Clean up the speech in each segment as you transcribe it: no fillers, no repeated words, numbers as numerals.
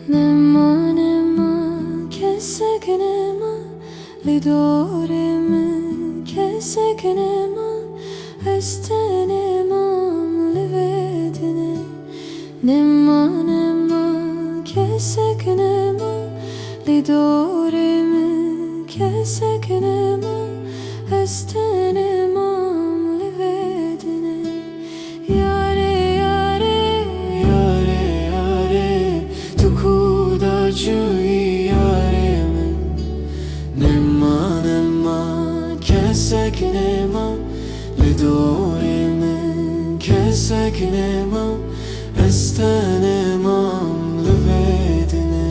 Nemma kesegnema lidorema kesegnema estenemam livedine Nemma kesegnema lidorema kesegnema estenemam livedine Yare yare yare yare tukuda chui yareme Nemma kesegnema lidorema kesegnema estenemam livedine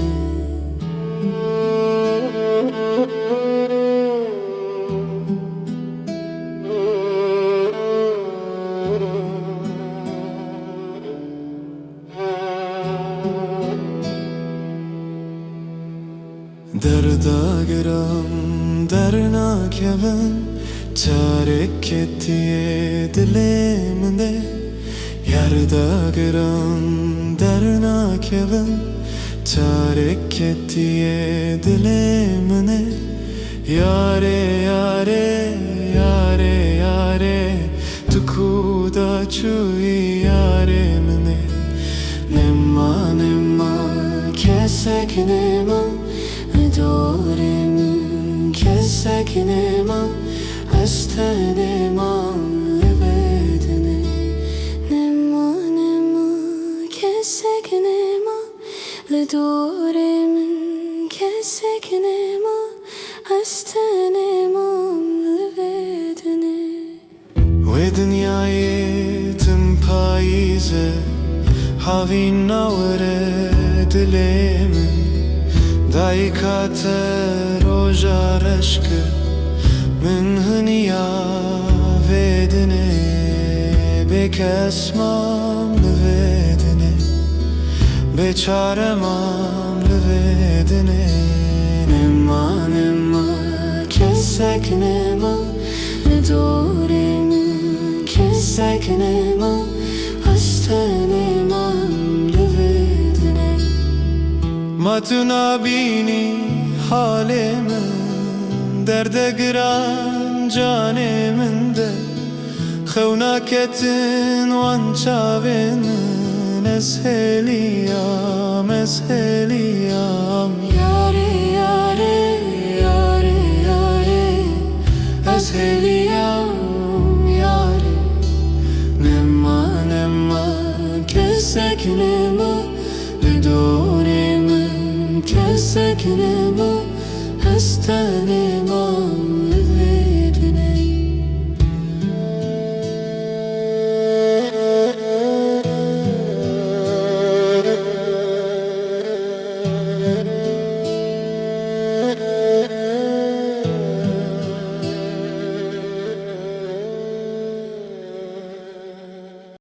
Derda giram derna kevin Tarek ettiye dilimde Yerda giram derna kevin Tarek ettiye dilimde Yare yare yare yare tukuda chui yaremine Nemma kesegnema lidorema kesegnema estenemam livedine Nemma kesegnema lidorema kesegnema estenemam livedine Ve dünyayı tüm payize havin navre dilemin Daikate rojar aşkı min hıniya vedine Bekesmam livedine Beçaremam livedine Nemma kesegnema lidorema kesegnema estenemam livedine Matuna bini halimi derde giran caneminde Xevnaketin wan çavinin esheliyam Yare yare yare yare esheliyam yare Nemma kesegnema lidorema kesegnema estenemam